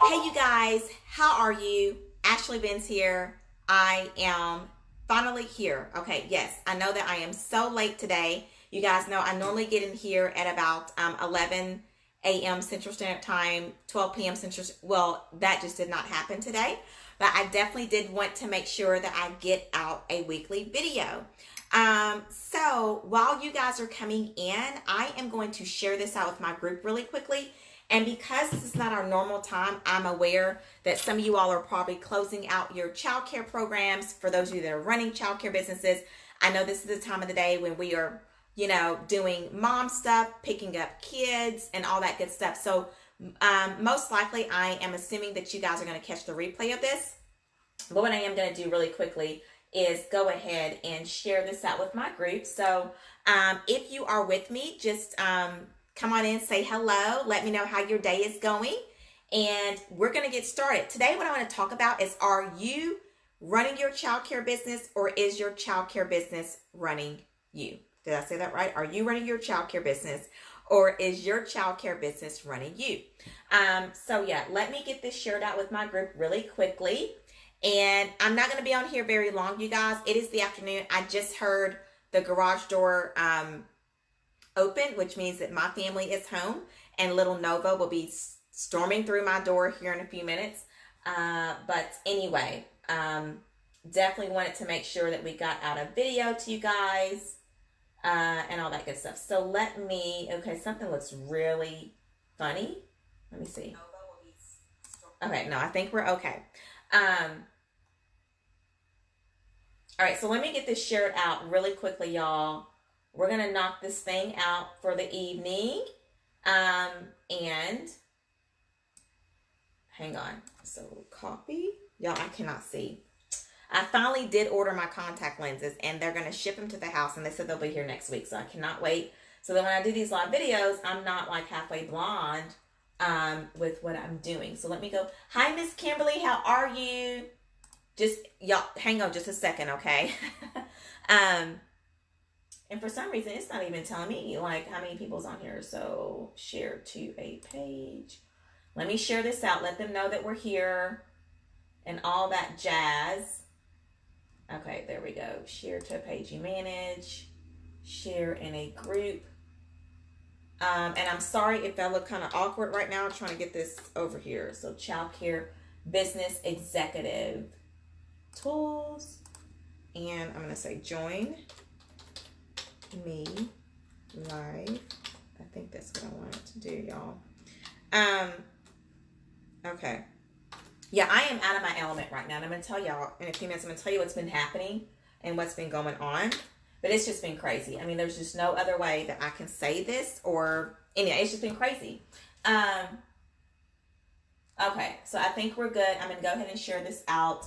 Hey you guys, how are you? Ashley Benz here. I am finally here. Okay, yes, I know that I am so late today. You guys know I normally get in here at about 11 a.m. Central Standard Time, 12 p.m. Central. Well, that just did not happen today, but I definitely did want to make sure that I get out a weekly video. So while you guys are coming in, I am going to share this out with my group really quickly. And because this is not our normal time, I'm aware that some of you all are probably closing out your childcare programs. For those of you that are running childcare businesses, I know this is the time of the day when we are, doing mom stuff, picking up kids and all that good stuff. So most likely I am assuming that you guys are going to catch the replay of this. But what I am going to do really quickly is go ahead and share this out with my group. So if you are with me, just come on in, say hello, let me know how your day is going, and we're going to get started. Today, what I want to talk about is, are you running your childcare business, or is your childcare business running you? Did I say that right? Are you running your childcare business, or is your childcare business running you? So yeah, let me get this shared out with my group really quickly. And I'm not going to be on here very long, you guys. It is the afternoon. I just heard the garage door open, which means that my family is home, and little Nova will be storming through my door here in a few minutes. But anyway, definitely wanted to make sure that we got out a video to you guys and all that good stuff. So okay, something looks really funny. Let me see. Okay, no, I think we're okay. All right, so let me get this shared out really quickly, y'all. We're going to knock this thing out for the evening. And hang on. So copy. Y'all, I cannot see. I finally did order my contact lenses, and they're going to ship them to the house, and they said they'll be here next week. So I cannot wait. So that when I do these live videos, I'm not like halfway blind with what I'm doing. So let me go. Hi, Miss Kimberly. How are you? Just, y'all, hang on just a second, okay? And for some reason, it's not even telling me like how many people's on here. So share to a page. Let me share this out. Let them know that we're here and all that jazz. Okay, there we go. Share to a page you manage. Share in a group. And I'm sorry if I look kind of awkward right now. I'm trying to get this over here. So Childcare Business Executive Tools. And I'm going to say join me live. I think that's what I wanted to do, y'all. Okay. Yeah, I am out of my element right now. And I'm going to tell y'all in a few minutes, I'm going to tell you what's been happening and what's been going on. But it's just been crazy. I mean, there's just no other way that I can say this, or anyway, it's just been crazy. Okay, so I think we're good. I'm going to go ahead and share this out,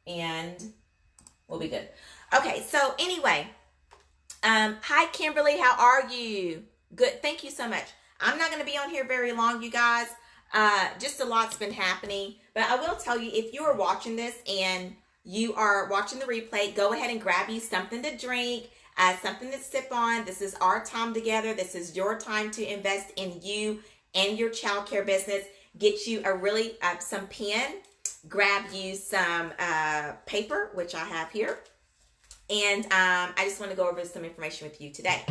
and we'll be good. Okay, so anyway, hi Kimberly, how are you? Good, thank you so much. I'm not going to be on here very long, you guys. Just a lot's been happening, but I will tell you, if you are watching this and you are watching the replay, go ahead and grab you something to drink, something to sip on. This is our time together. This is your time to invest in you and your childcare business. Get you some pen, grab you some paper, which I have here. And I just want to go over some information with you today.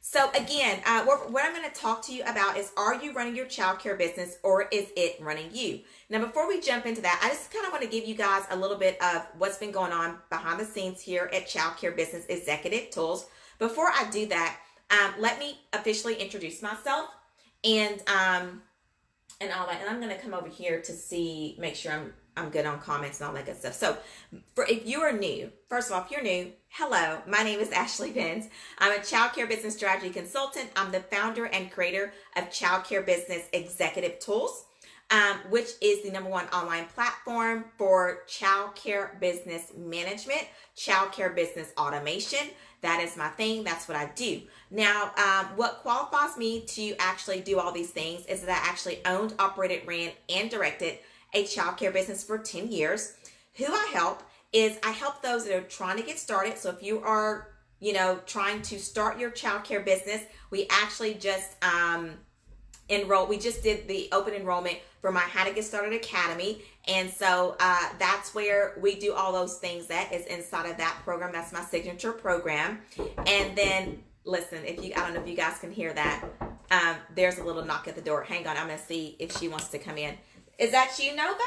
So again, what I'm going to talk to you about is, are you running your childcare business, or is it running you? Now, before we jump into that, I just kind of want to give you guys a little bit of what's been going on behind the scenes here at Childcare Business Executive Tools. Before I do that, let me officially introduce myself and all that. And I'm going to come over here to make sure I'm good on comments and all that good stuff. So if you are new, first of all, if you're new, hello, my name is Ashley Benz. I'm a childcare business strategy consultant. I'm the founder and creator of Childcare Business Executive Tools, which is the #1 online platform for childcare business management, childcare business automation. That is my thing. That's what I do. Now, what qualifies me to actually do all these things is that I actually owned, operated, ran, and directed a childcare business for 10 years. Who I help is I help those that are trying to get started. So if you are, trying to start your childcare business, we actually just enroll. We just did the open enrollment for my How to Get Started Academy. And so that's where we do all those things. That is inside of that program. That's my signature program. And then, listen, I don't know if you guys can hear that. There's a little knock at the door. Hang on. I'm going to see if she wants to come in. Is that you, Nova?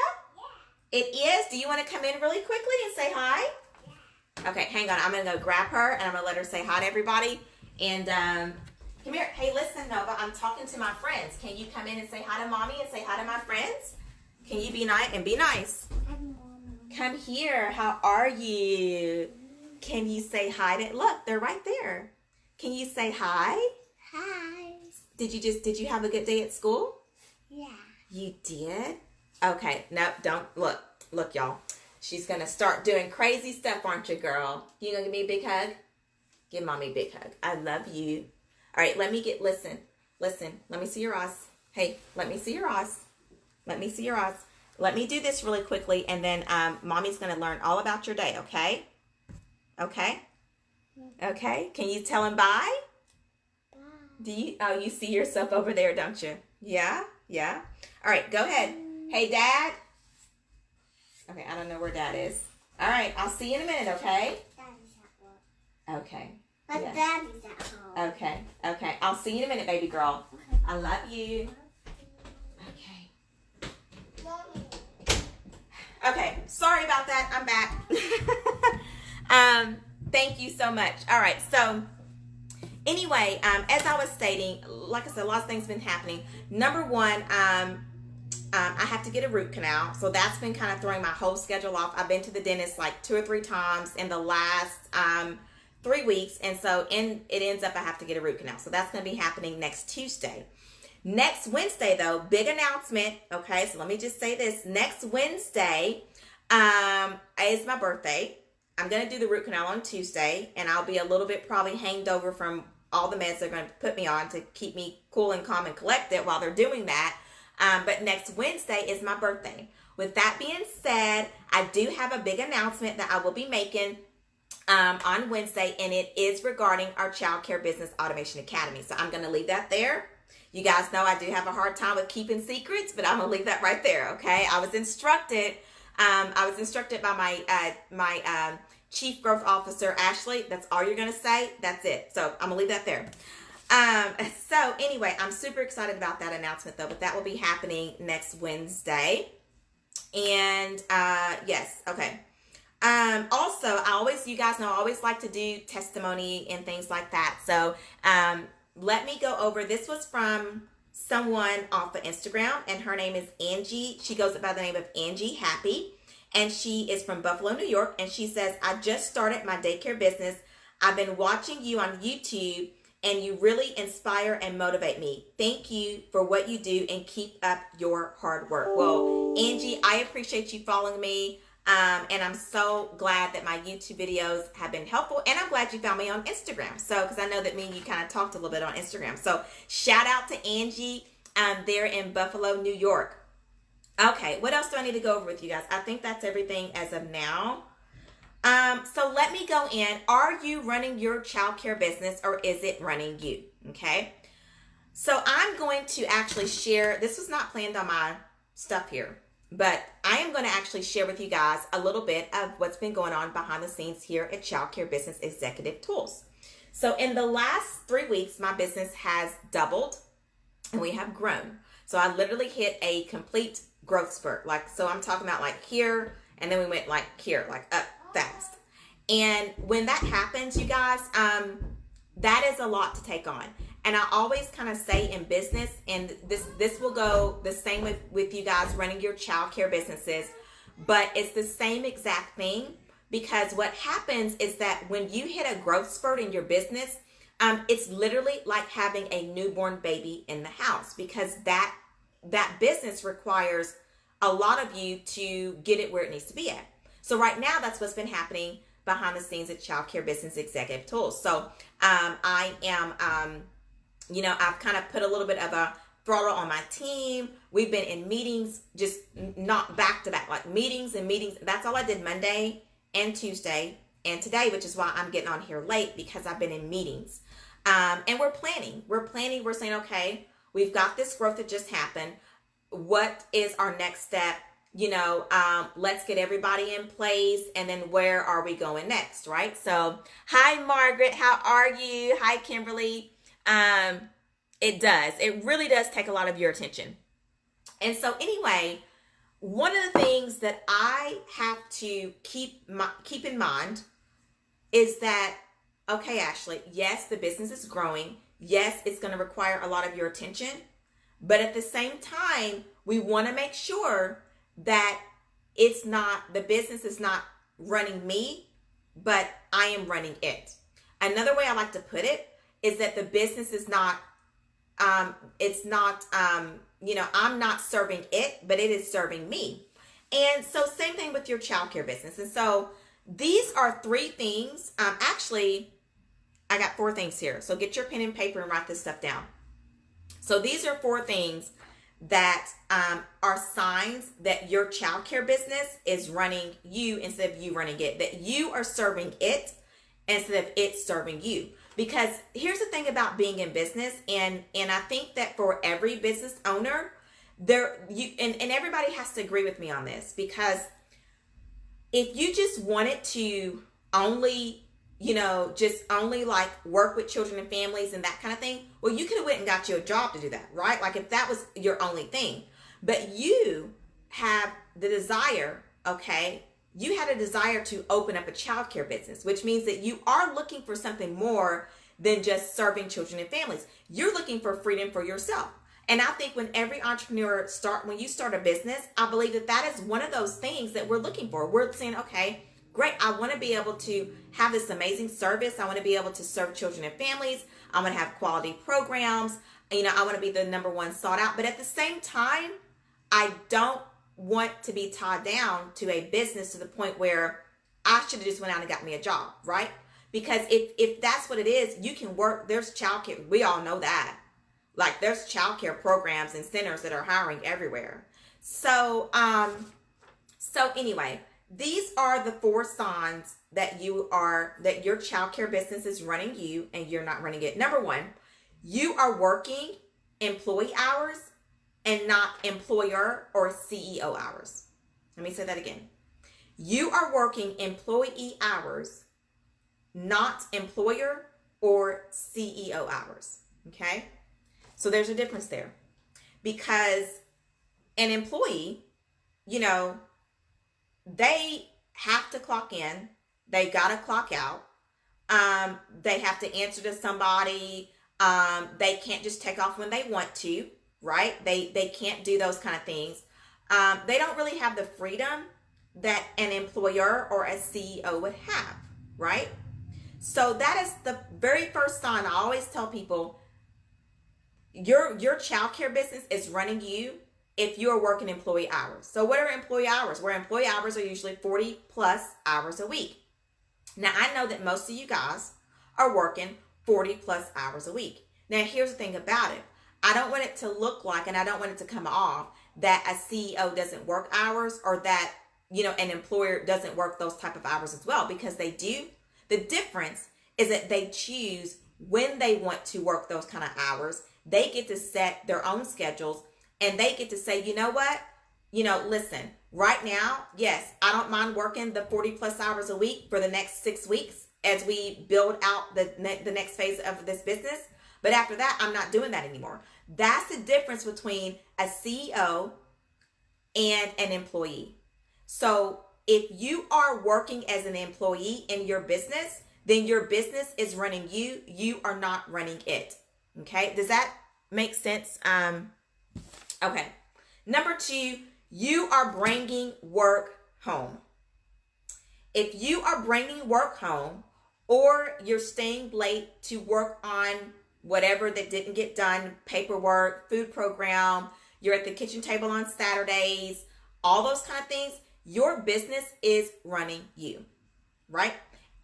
Yeah. It is? Do you want to come in really quickly and say hi? Yeah. Okay, hang on. I'm going to go grab her, and I'm going to let her say hi to everybody. And come here. Hey, listen, Nova. I'm talking to my friends. Can you come in and say hi to Mommy and say hi to my friends? Can you be nice? And be nice. Come here. How are you? Can you say hi to... Look, they're right there. Can you say hi? Hi. Did you have a good day at school? Yeah. You did? Okay. No, don't. Look, y'all. She's going to start doing crazy stuff, aren't you, girl? You going to give me a big hug? Give Mommy a big hug. I love you. All right, listen. Let me see your eyes. Hey, let me see your eyes. Let me see your eyes. Let me do this really quickly, and then Mommy's going to learn all about your day, okay? Okay? Okay. Can you tell him bye? You see yourself over there, don't you? Yeah? Yeah? All right, go ahead. Hey, Dad. Okay, I don't know where Dad is. All right, I'll see you in a minute, okay? Daddy's at work. Okay. But yeah. Daddy's at home. Okay. I'll see you in a minute, baby girl. Okay. I love you. Okay. Mommy. Okay, sorry about that. I'm back. Thank you so much. All right, so anyway, as I was stating, like I said, a lot of things have been happening. Number one, I have to get a root canal, so that's been kind of throwing my whole schedule off. I've been to the dentist like 2 or 3 times in the last 3 weeks, and so it ends up I have to get a root canal. So that's going to be happening next Tuesday. Next Wednesday, though, big announcement. Okay, so let me just say this. Next Wednesday is my birthday. I'm going to do the root canal on Tuesday, and I'll be a little bit probably hanged over from all the meds they're going to put me on to keep me cool and calm and collected while they're doing that. But next Wednesday is my birthday. With that being said, I do have a big announcement that I will be making on Wednesday, and it is regarding our Childcare Business Automation Academy. So I'm going to leave that there. You guys know I do have a hard time with keeping secrets, but I'm going to leave that right there, okay? I was instructed by my Chief Growth Officer, Ashley. That's all you're going to say. That's it. So I'm going to leave that there. So anyway, I'm super excited about that announcement, though, but that will be happening next Wednesday. And yes, okay. Also, you guys know I always like to do testimony and things like that. So let me go over. This was from someone off of Instagram, and her name is Angie. She goes by the name of Angie Happy, and she is from Buffalo, New York. And she says, I just started my daycare business. I've been watching you on YouTube, and you really inspire and motivate me. Thank you for what you do, and keep up your hard work. Well, Angie, I appreciate you following me. And I'm so glad that my YouTube videos have been helpful. And I'm glad you found me on Instagram. So, because I know that me and you kind of talked a little bit on Instagram. So, shout out to Angie there in Buffalo, New York. Okay, what else do I need to go over with you guys? I think that's everything as of now. So, let me go in. Are you running your childcare business, or is it running you? Okay. So, I'm going to actually share. This was not planned on my stuff here, but I am going to actually share with you guys a little bit of what's been going on behind the scenes here at Childcare Business Executive Tools. So in the last 3 weeks, my business has doubled and we have grown. So I literally hit a complete growth spurt. So I'm talking about like here, and then we went like here, like up fast. And when that happens, you guys, that is a lot to take on. And I always kind of say in business, and this will go the same with you guys running your childcare businesses, but it's the same exact thing, because what happens is that when you hit a growth spurt in your business, it's literally like having a newborn baby in the house, because that business requires a lot of you to get it where it needs to be at. So right now, that's what's been happening behind the scenes at Childcare Business Executive Tools. So I am... I've kind of put a little bit of a throttle on my team. We've been in meetings, just not back to back, like meetings and meetings. That's all I did Monday and Tuesday and today, which is why I'm getting on here late, because I've been in meetings. And we're planning. We're saying, okay, we've got this growth that just happened. What is our next step? Let's get everybody in place, and then where are we going next, right? So, hi, Margaret, how are you? Hi, Kimberly. It really does take a lot of your attention. And so anyway, one of the things that I have to keep in mind is that, okay, Ashley, yes, the business is growing. Yes, it's going to require a lot of your attention. But at the same time, we want to make sure that the business is not running me, but I am running it. Another way I like to put it is that the business is not, I'm not serving it, but it is serving me. And so same thing with your childcare business. And so these are 3 things. Actually, I got 4 things here. So get your pen and paper and write this stuff down. So these are 4 things that are signs that your childcare business is running you instead of you running it, that you are serving it instead of it serving you. Because here's the thing about being in business, and I think that for every business owner, and everybody has to agree with me on this, because if you just wanted to only like work with children and families and that kind of thing, well, you could have went and got you a job to do that, right? Like if that was your only thing. But you have the desire, okay? You had a desire to open up a childcare business, which means that you are looking for something more than just serving children and families. You're looking for freedom for yourself. And I think when every entrepreneur when you start a business, I believe that is one of those things that we're looking for. We're saying, okay, great, I want to be able to have this amazing service. I want to be able to serve children and families. I want to have quality programs. I want to be the number one sought out. But at the same time, I don't want to be tied down to a business to the point where I should have just went out and got me a job, right? Because if that's what it is, you can work. There's childcare. We all know that. Like there's childcare programs and centers that are hiring everywhere. So anyway, these are the 4 signs that your childcare business is running you and you're not running it. Number 1, you are working employee hours and not employer or CEO hours. Let me say that again. You are working employee hours, not employer or CEO hours. Okay? So there's a difference there. Because an employee, they have to clock in. They got to clock out. They have to answer to somebody. They can't just take off when they want to, right? They can't do those kind of things. They don't really have the freedom that an employer or a CEO would have, right? So that is the very first sign. I always tell people, your childcare business is running you if you are working employee hours. So what are employee hours? Where employee hours are usually 40 plus hours a week. Now, I know that most of you guys are working 40 plus hours a week. Now, here's the thing about it. I don't want it to look like, and I don't want it to come off, that a CEO doesn't work hours or that, an employer doesn't work those type of hours as well, because they do. The difference is that they choose when they want to work those kind of hours. They get to set their own schedules, and they get to say, you know what? Listen, right now, yes, I don't mind working the 40 plus hours a week for the next 6 weeks as we build out the next phase of this business. But after that, I'm not doing that anymore. That's the difference between a CEO and an employee. So if you are working as an employee in your business, then your business is running you. You are not running it. Okay, does that make sense? Okay. Number 2, you are bringing work home. If you are bringing work home, or you're staying late to work on whatever that didn't get done, paperwork, food program, you're at the kitchen table on Saturdays, all those kind of things, your business is running you, right?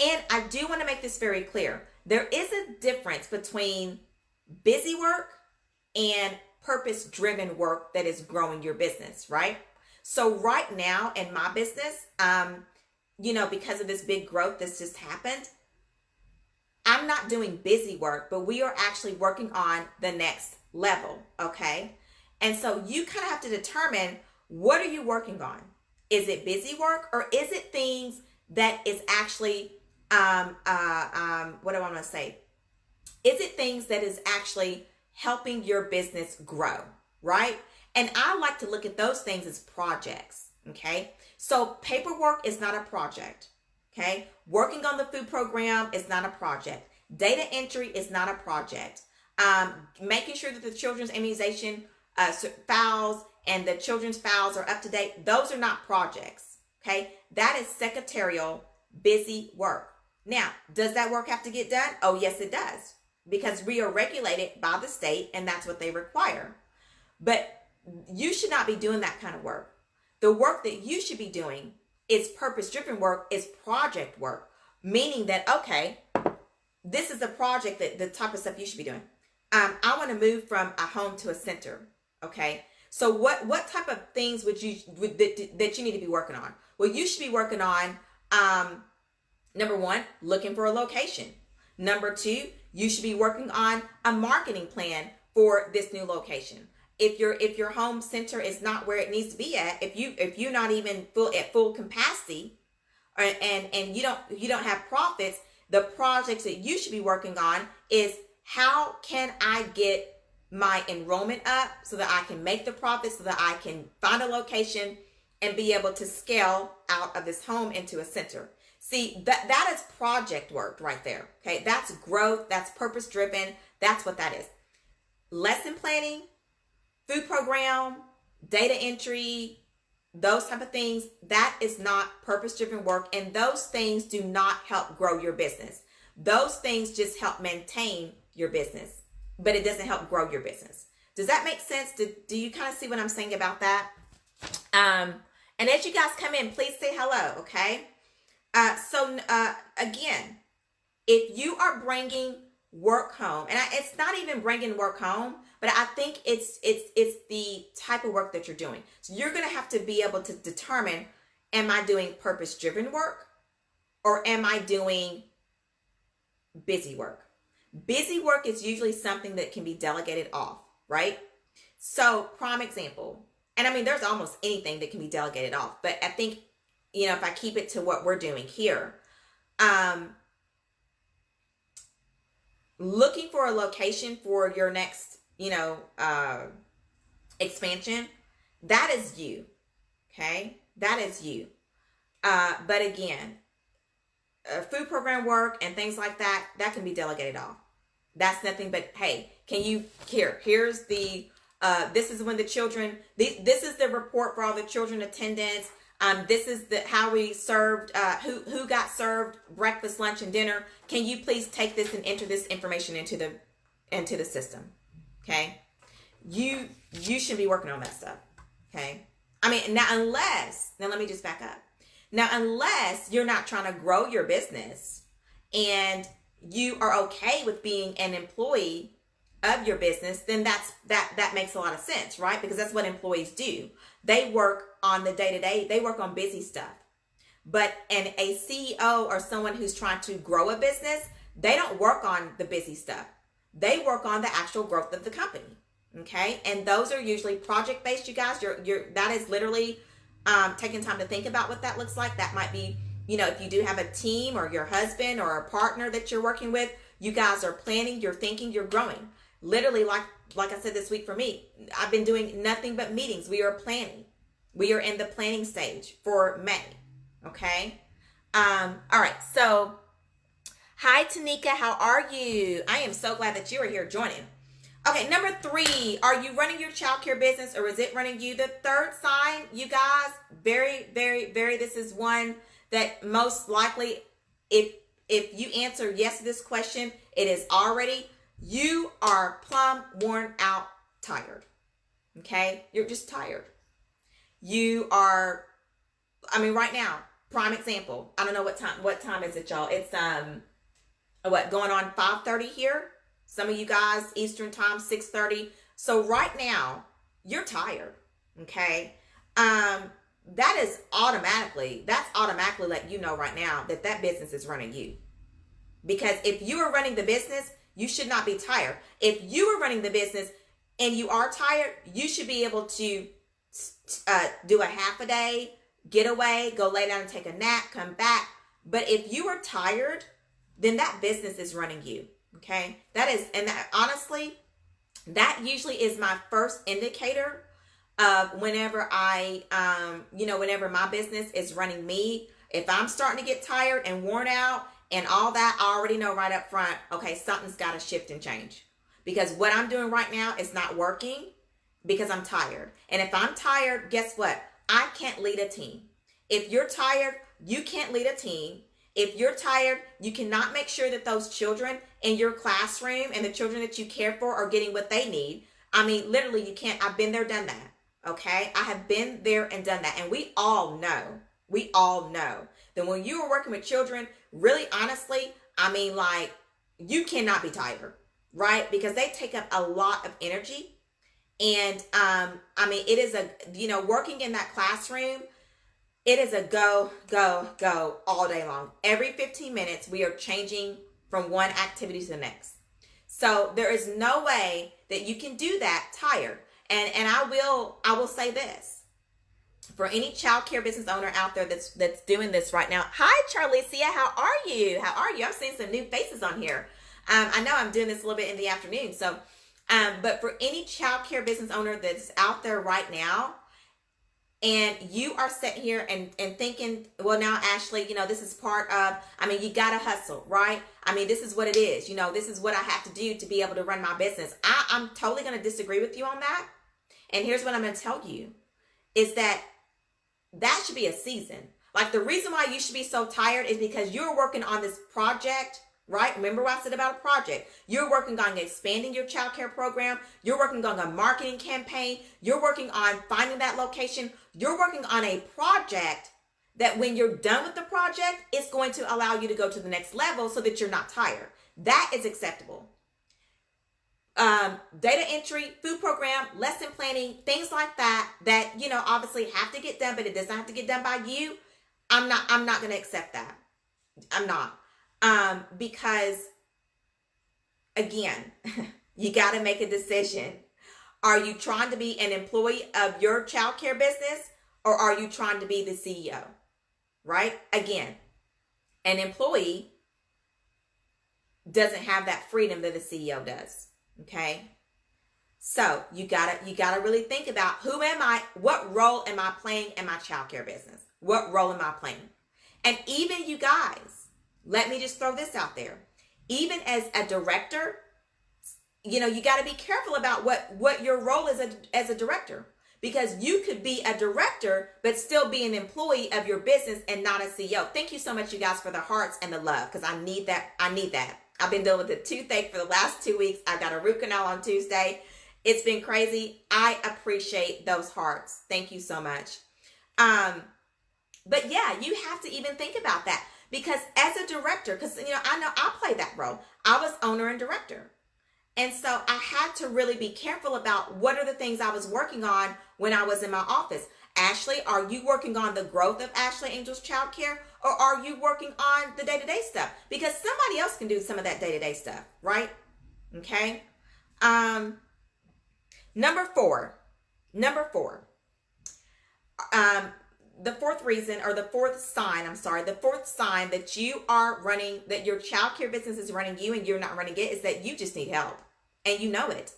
And I do want to make this very clear. There is a difference between busy work and purpose-driven work that is growing your business, right? So right now in my business, because of this big growth that's just happened, I'm not doing busy work, but we are actually working on the next level, okay? And so you kind of have to determine, what are you working on? Is it busy work, or is it things that is actually, what do I want to say? Is it things that is actually helping your business grow, right? And I like to look at those things as projects, okay? So paperwork is not a project, okay? Working on the food program is not a project. Data entry is not a project. Making sure that the children's immunization files and the children's files are up to date, those are not projects, okay? That is secretarial, busy work. Now, does that work have to get done? Oh, yes, it does, because we are regulated by the state, and that's what they require. But you should not be doing that kind of work. The work that you should be doing is purpose-driven work, is project work, meaning that, okay, this is a project, that the type of stuff you should be doing. I want to move from a home to a center, okay? So what type of things that you need to be working on? Well, you should be working on, number one, looking for a location. Number two, you should be working on a marketing plan for this new location. If your home center is not where it needs to be at, if you're not even at full capacity, and you don't have profits, the projects that you should be working on is, how can I get my enrollment up so that I can make the profit, so that I can find a location and be able to scale out of this home into a center. See, that is project work right there. Okay, that's growth, that's purpose driven, that's what that is. Lesson planning, food program, data entry, those type of things, that is not purpose driven work, and those things do not help grow your business. Those things just help maintain your business, but it doesn't help grow your business. Does that make sense? Do you kind of see what I'm saying about that? And as you guys come in, please say hello, okay? Again, if you are bringing work home, and it's not even bringing work home, but I think it's the type of work that you're doing. So you're going to have to be able to determine, am I doing purpose-driven work, or am I doing busy work? Busy work is usually something that can be delegated off, right? So, prime example, and I mean, there's almost anything that can be delegated off, but I think, if I keep it to what we're doing here, looking for a location for your next, expansion, that is you, okay? That is you. But again, food program work and things like that, that can be delegated off. That's nothing but, hey, here's the, this is when the children, this is the report for all the children attendance. This is how we served, who got served breakfast, lunch, and dinner. Can you please take this and enter this information into the system? Okay. You should be working on that stuff. Okay. I mean, now let me just back up. Now, unless you're not trying to grow your business and you are okay with being an employee of your business, then that makes a lot of sense, right? Because that's what employees do. They work on the day-to-day. They work on busy stuff. But a CEO or someone who's trying to grow a business, they don't work on the busy stuff. They work on the actual growth of the company. Okay? And those are usually project-based, you guys. That is literally taking time to think about what that looks like. That might be, if you do have a team or your husband or a partner that you're working with, you guys are planning, you're thinking, you're growing. Literally, like I said this week for me, I've been doing nothing but meetings. We are planning. We are in the planning stage for May. Okay? All right. So, hi, Tanika. How are you? I am so glad that you are here joining. Okay, number 3, are you running your childcare business or is it running you? The third sign, you guys, very, very, very, this is one that most likely, if you answer yes to this question, it is already, you are plumb worn out, tired. Okay? You're just tired. You are, right now, prime example. I don't know what time is it, y'all? It's, going on 5:30 here? Some of you guys, Eastern time, 6:30. So right now, you're tired, okay? That's automatically letting you know right now that business is running you. Because if you are running the business, you should not be tired. If you are running the business, and you are tired, you should be able to do a half a day, get away, go lay down and take a nap, come back. But if you are tired, then that business is running you. Okay. That is, and that, honestly, that usually is my first indicator of whenever whenever my business is running me. If I'm starting to get tired and worn out and all that, I already know right up front, okay, something's got to shift and change. Because what I'm doing right now is not working because I'm tired. And if I'm tired, guess what? I can't lead a team. If you're tired, you can't lead a team. If you're tired, you cannot make sure that those children in your classroom and the children that you care for are getting what they need. I mean, literally, you can't. I've been there, done that. Okay? I have been there and done that. And we all know that when you are working with children, really honestly, I mean, like, you cannot be tired, right? Because they take up a lot of energy. And I mean, it is working in that classroom, it is a go, go, go all day long. Every 15 minutes, we are changing from one activity to the next. So there is no way that you can do that tired. And I will say this. For any childcare business owner out there that's doing this right now. Hi, Charlicia. How are you? I'm seeing some new faces on here. I know I'm doing this a little bit in the afternoon. So, but for any childcare business owner that's out there right now, and you are sitting here and thinking, well, now, Ashley, this is part of, I mean, you got to hustle, right? I mean, this is what it is. This is what I have to do to be able to run my business. I'm totally going to disagree with you on that. And here's what I'm going to tell you is that should be a season. Like, the reason why you should be so tired is because you're working on this project, right? Remember what I said about a project. You're working on expanding your childcare program. You're working on a marketing campaign. You're working on finding that location. You're working on a project that when you're done with the project, it's going to allow you to go to the next level so that you're not tired. That is acceptable. Data entry, food program, lesson planning, things like that obviously have to get done, but it doesn't have to get done by you. I'm not going to accept that. I'm not. Because again, you got to make a decision. Are you trying to be an employee of your childcare business, or are you trying to be the CEO? Right? Again, an employee doesn't have that freedom that the CEO does. Okay? So you gotta really think about, who am I? What role am I playing in my childcare business? What role am I playing? And even you guys, let me just throw this out there. Even as a director, you got to be careful about what your role is as a director, because you could be a director but still be an employee of your business and not a CEO. Thank you so much, you guys, for the hearts and the love, because I need that. I've been dealing with a toothache for the last 2 weeks. I got a root canal on Tuesday. It's been crazy. I appreciate those hearts. Thank you so much. But yeah, you have to even think about that, because as a director, because I know I play that role. I was owner and director. And so I had to really be careful about what are the things I was working on when I was in my office. Ashley, are you working on the growth of Ashley Angel's Childcare, or are you working on the day-to-day stuff? Because somebody else can do some of that day-to-day stuff, right? Okay. Number four. The fourth sign that you are running, that your childcare business is running you and you're not running it, is that you just need help. And you know it.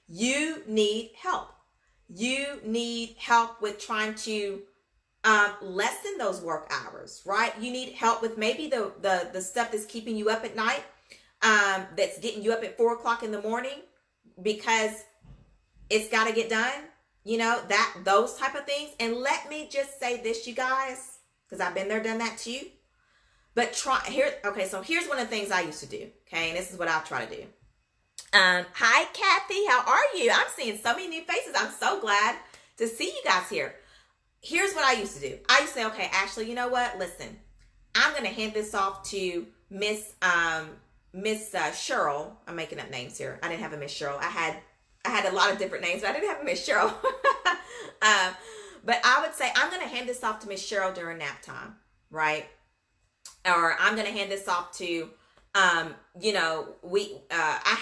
You need help. You need help with trying to lessen those work hours, right? You need help with maybe the stuff that's keeping you up at night, that's getting you up at 4 o'clock in the morning because it's got to get done. Those type of things. And let me just say this, you guys, because I've been there, done that too. But so here's one of the things I used to do. Okay. And this is what I'll try to do. Hi, Kathy. How are you? I'm seeing so many new faces. I'm so glad to see you guys here. Here's what I used to do. I used to say, okay, Ashley, you know what? Listen, I'm going to hand this off to Miss Cheryl. I'm making up names here. I didn't have a Miss Cheryl. I had a lot of different names, but I didn't have a Miss Cheryl. But I would say, I'm going to hand this off to Miss Cheryl during nap time, right? Or I'm going to hand this off to, I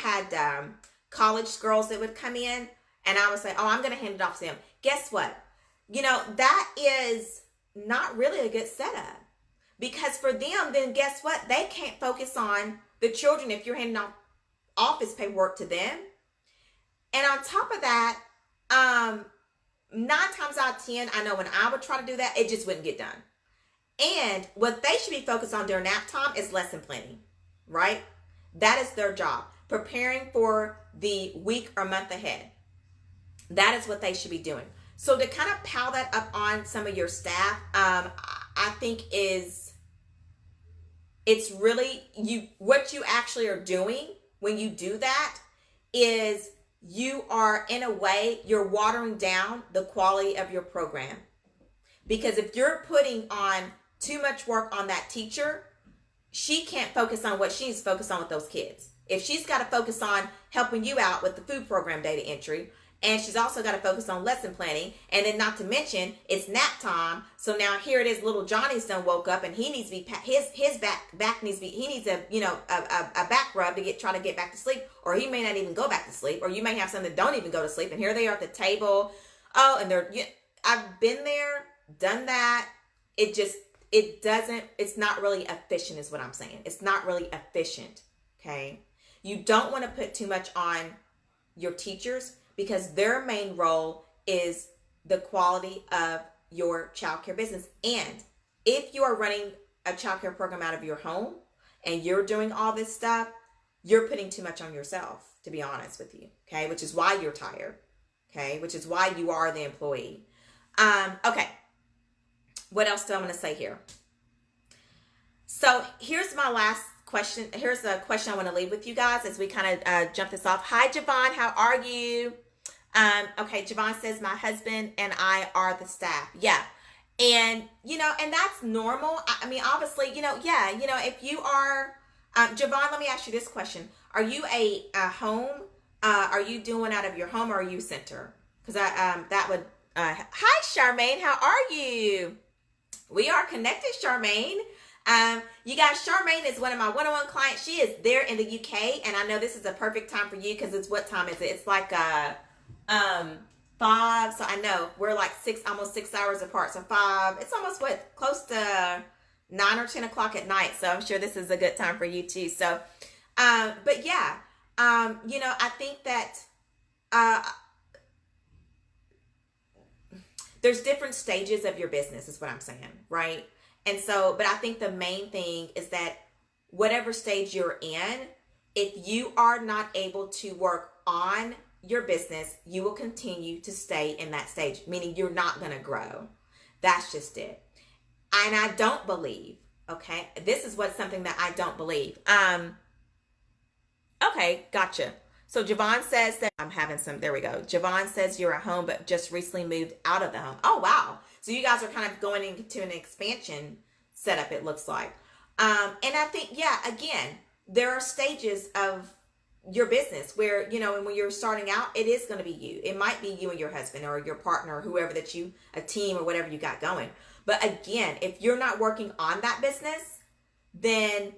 had college girls that would come in, and I would say, oh, I'm going to hand it off to them. Guess what? That is not really a good setup. Because for them, then guess what? They can't focus on the children if you're handing off office paperwork to them. And on top of that, 9 times out of 10, I know when I would try to do that, it just wouldn't get done. And what they should be focused on during nap time is lesson planning, right? That is their job. Preparing for the week or month ahead. That is what they should be doing. So to kind of pile that up on some of your staff, I think it's really what you actually are doing when you do that is you are, in a way, you're watering down the quality of your program. Because if you're putting on too much work on that teacher, she can't focus on what she needs to focus on with those kids. If she's got to focus on helping you out with the food program data entry, and she's also got to focus on lesson planning, and then not to mention it's nap time. So now here it is, little Johnny's done woke up, and he needs to be his back needs to be, he needs a back rub to try to get back to sleep, or he may not even go back to sleep, or you may have some that don't even go to sleep, and here they are at the table. Oh, and I've been there, done that. It's not really efficient, is what I'm saying. It's not really efficient. Okay, you don't want to put too much on your teachers, because their main role is the quality of your childcare business. And if you are running a childcare program out of your home and you're doing all this stuff, you're putting too much on yourself, to be honest with you. Okay, which is why you're tired. Okay, which is why you are the employee. Okay, what else do I want to say here? So here's my last question. Here's a question I want to leave with you guys as we kind of jump this off. Hi, Javon. How are you? Okay, Javon says, my husband and I are the staff. Yeah. And, and that's normal. I mean, obviously, if you are, Javon, let me ask you this question. Are you a home? Are you doing out of your home, or are you a center? Because that would, hi, Charmaine. How are you? We are connected, Charmaine. You guys, Charmaine is one of my one-on-one clients. She is there in the UK, and I know this is a perfect time for you because it's, what time is it? It's like 5. So I know we're like almost 6 hours apart. So 5. It's almost close to 9 or 10 o'clock at night. So I'm sure this is a good time for you too. So, but yeah, I think that there's different stages of your business, is what I'm saying, right? And so, but I think the main thing is that whatever stage you're in, if you are not able to work on your business, you will continue to stay in that stage, meaning you're not going to grow. That's just it. And I don't believe, okay, this is something that I don't believe. Okay, gotcha. So Javon says that there we go. Javon says you're at home, but just recently moved out of the home. Oh, wow. So you guys are kind of going into an expansion setup, it looks like. And I think, yeah, again, there are stages of your business where, and when you're starting out, it is going to be you. It might be you and your husband or your partner or whoever a team or whatever you got going. But again, if you're not working on that business, then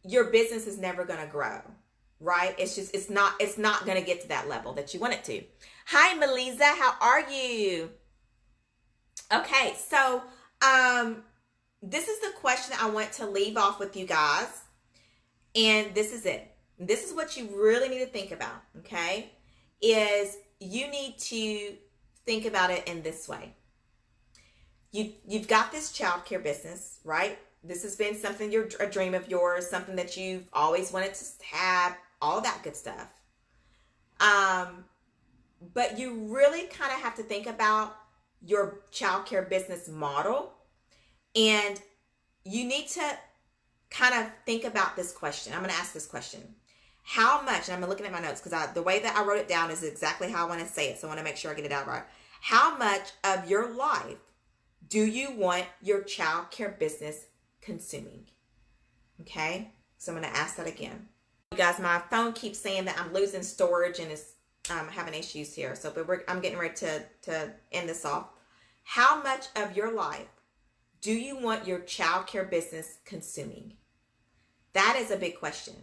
your business is never going to grow, right? It's not going to get to that level that you want it to. Hi, Melisa. How are you? Okay, so this is the question I want to leave off with you guys. And this is it. This is what you really need to think about, okay? Is you need to think about it in this way. You've got this childcare business, right? This has been something, a dream of yours, something that you've always wanted to have, all that good stuff. But you really kind of have to think about your childcare business model, and you need to kind of think about this question. I'm going to ask this question. How much, and I'm looking at my notes because the way that I wrote it down is exactly how I want to say it, so I want to make sure I get it out right. How much of your life do you want your childcare business consuming? Okay, so I'm going to ask that again. You guys, my phone keeps saying that I'm losing storage and it's having issues here. So, but I'm getting ready to end this off. How much of your life do you want your childcare business consuming? That is a big question,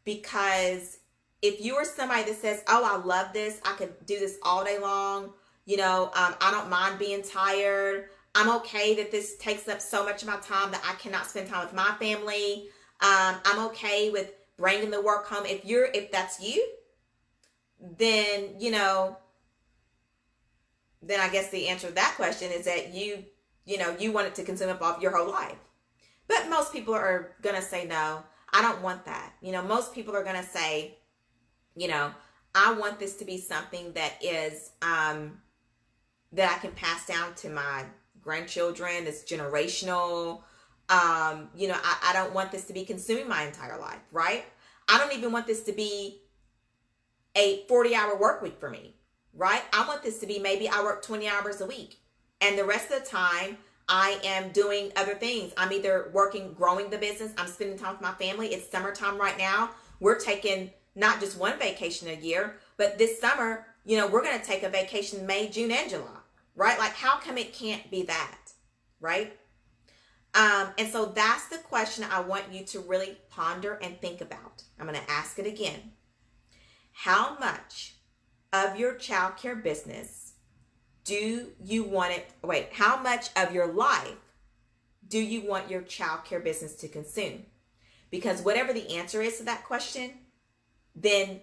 because if you are somebody that says, oh, I love this, I could do this all day long, I don't mind being tired, I'm okay that this takes up so much of my time that I cannot spend time with my family, I'm okay with bringing the work home. If that's you, then, then I guess the answer to that question is that you want it to consume up your whole life. But most people are going to say, no, I don't want that. Most people are going to say, I want this to be something that is, that I can pass down to my grandchildren. It's generational. I don't want this to be consuming my entire life, right? I don't even want this to be a 40-hour work week for me, right? I want this to be maybe I work 20 hours a week. And the rest of the time, I am doing other things. I'm either growing the business. I'm spending time with my family. It's summertime right now. We're taking not just one vacation a year, but this summer, we're going to take a vacation May, June, and July, right? Like, how come it can't be that, right? And so that's the question I want you to really ponder and think about. I'm going to ask it again. How much of your childcare business how much of your life do you want your childcare business to consume? Because whatever the answer is to that question, then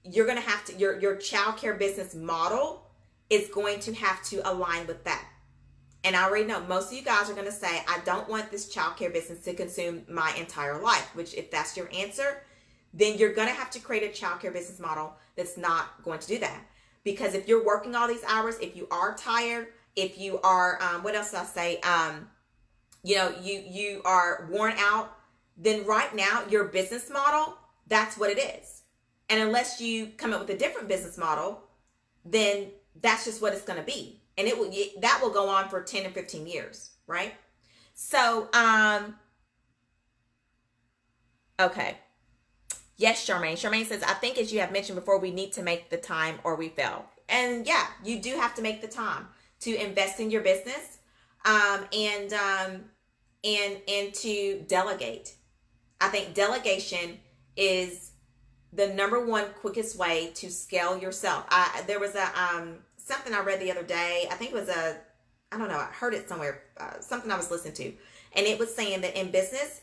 you're going to have to, your childcare business model is going to have to align with that. And I already know most of you guys are going to say, I don't want this childcare business to consume my entire life, which if that's your answer, then you're going to have to create a childcare business model that's not going to do that. Because if you're working all these hours, if you are tired, if you are, what else did I say? You are worn out, then right now your business model, that's what it is. And unless you come up with a different business model, then that's just what it's going to be. And that will go on for 10 or 15 years, right? So, okay. Yes, Charmaine. Charmaine says, I think as you have mentioned before, we need to make the time or we fail. And yeah, you do have to make the time to invest in your business, and to delegate. I think delegation is the number one quickest way to scale yourself. There was something I read the other day. I think it was I don't know, I heard it somewhere, something I was listening to. And it was saying that in business,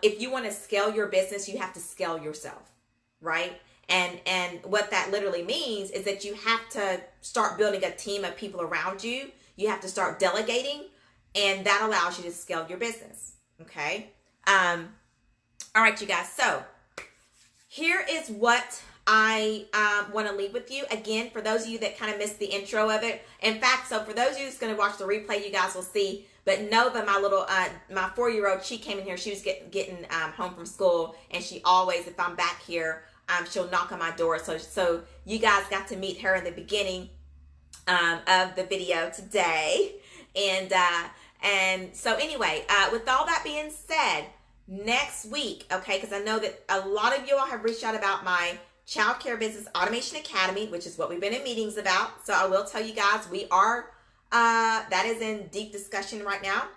if you want to scale your business, you have to scale yourself, right? And what that literally means is that you have to start building a team of people around you. You have to start delegating, and that allows you to scale your business, okay? All right, you guys. So here is what I want to leave with you. Again, for those of you that kind of missed the intro of it. In fact, so for those of you who's going to watch the replay, you guys will see. But Nova, my little, my 4-year-old, she came in here. She was getting home from school, and she always, if I'm back here, she'll knock on my door. So you guys got to meet her in the beginning of the video today, and so anyway, with all that being said, next week, okay, because I know that a lot of you all have reached out about my Childcare Business Automation Academy, which is what we've been in meetings about. So I will tell you guys, we are. That is in deep discussion right now.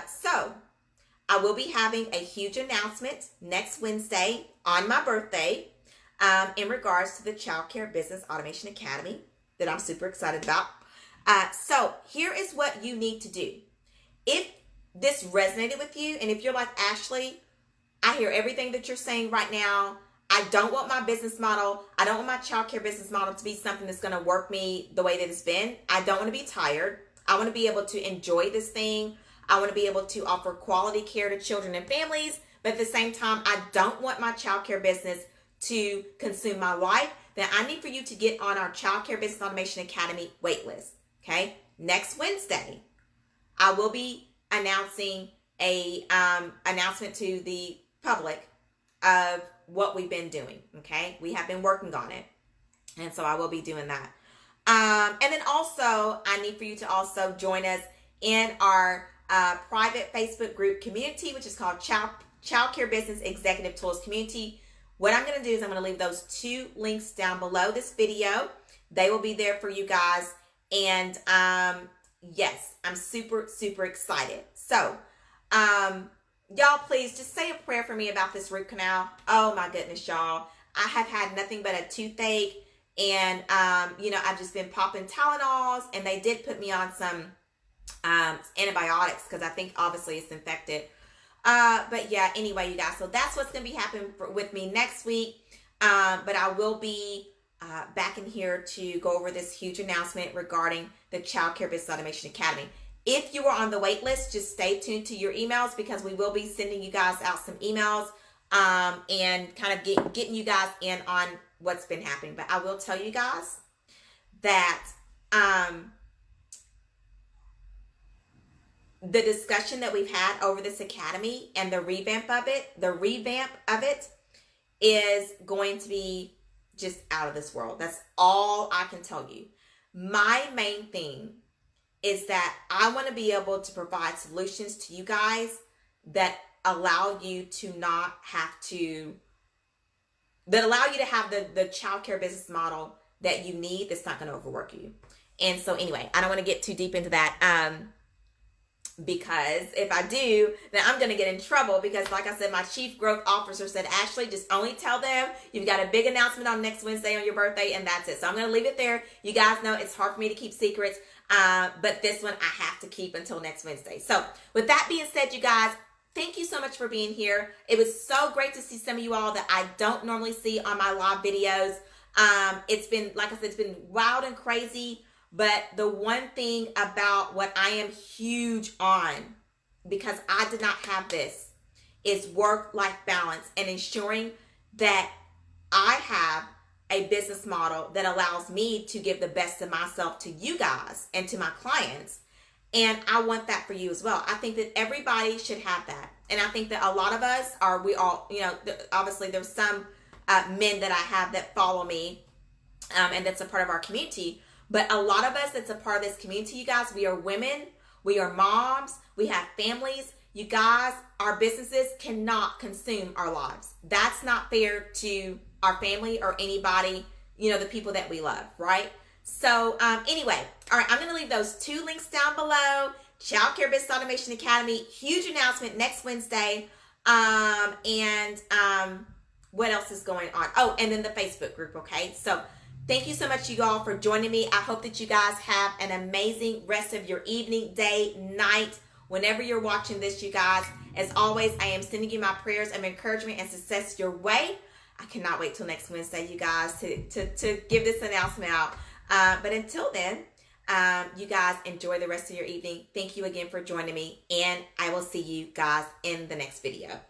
So I will be having a huge announcement next Wednesday on my birthday, in regards to the Childcare Business Automation Academy that I'm super excited about. So here is what you need to do. If this resonated with you, and if you're like, Ashley, I hear everything that you're saying right now. I don't want my business model. I don't want my childcare business model to be something that's going to work me the way that it's been. I don't want to be tired. I want to be able to enjoy this thing. I want to be able to offer quality care to children and families. But at the same time, I don't want my childcare business to consume my life. Then I need for you to get on our Childcare Business Automation Academy waitlist. Okay? Next Wednesday, I will be announcing a announcement to the public of what we've been doing. Okay, we have been working on it, and so I will be doing that. And then also, I need for you to also join us in our private Facebook group community, which is called Childcare Business Executive Tools Community. What I'm going to do is I'm going to leave those 2 links down below this video. They will be there for you guys. And yes, I'm super, super excited. So y'all please just say a prayer for me about this root canal. Oh my goodness, y'all. I have had nothing but a toothache, and I've just been popping Tylenols, and they did put me on some antibiotics because I think obviously it's infected. But yeah, anyway, you guys, so that's what's going to be happening with me next week. But I will be back in here to go over this huge announcement regarding the Childcare Business Automation Academy. If you are on the wait list, just stay tuned to your emails, because we will be sending you guys out some emails and kind of getting you guys in on what's been happening. But I will tell you guys that the discussion that we've had over this academy and the revamp of it is going to be just out of this world. That's all I can tell you. My main thing is that I want to be able to provide solutions to you guys that allow you to have the childcare business model that you need, that's not going to overwork you. And so anyway, I don't want to get too deep into that because if I do, then I'm going to get in trouble, because like I said, my chief growth officer said, Ashley, just only tell them you've got a big announcement on next Wednesday on your birthday, and that's it. So I'm going to leave it there. You guys know it's hard for me to keep secrets, but this one I have to keep until next Wednesday. So with that being said, you guys, thank you so much for being here. It was so great to see some of you all that I don't normally see on my live videos. It's been, like I said, it's been wild and crazy. But the one thing about what I am huge on, because I did not have this, is work-life balance and ensuring that I have a business model that allows me to give the best of myself to you guys and to my clients. And I want that for you as well. I think that everybody should have that. And I think that a lot of us obviously there's some men that I have that follow me and that's a part of our community. But a lot of us that's a part of this community, you guys, we are women, we are moms, we have families. You guys, our businesses cannot consume our lives. That's not fair to our family or anybody, the people that we love, right? So anyway, all right, I'm going to leave those two links down below. Childcare Business Automation Academy, huge announcement next Wednesday. What else is going on? Oh, and then the Facebook group, okay? So thank you so much, you all, for joining me. I hope that you guys have an amazing rest of your evening, day, night, whenever you're watching this, you guys. As always, I am sending you my prayers of encouragement and success your way. I cannot wait till next Wednesday, you guys, to give this announcement out. But until then, you guys enjoy the rest of your evening. Thank you again for joining me, and I will see you guys in the next video.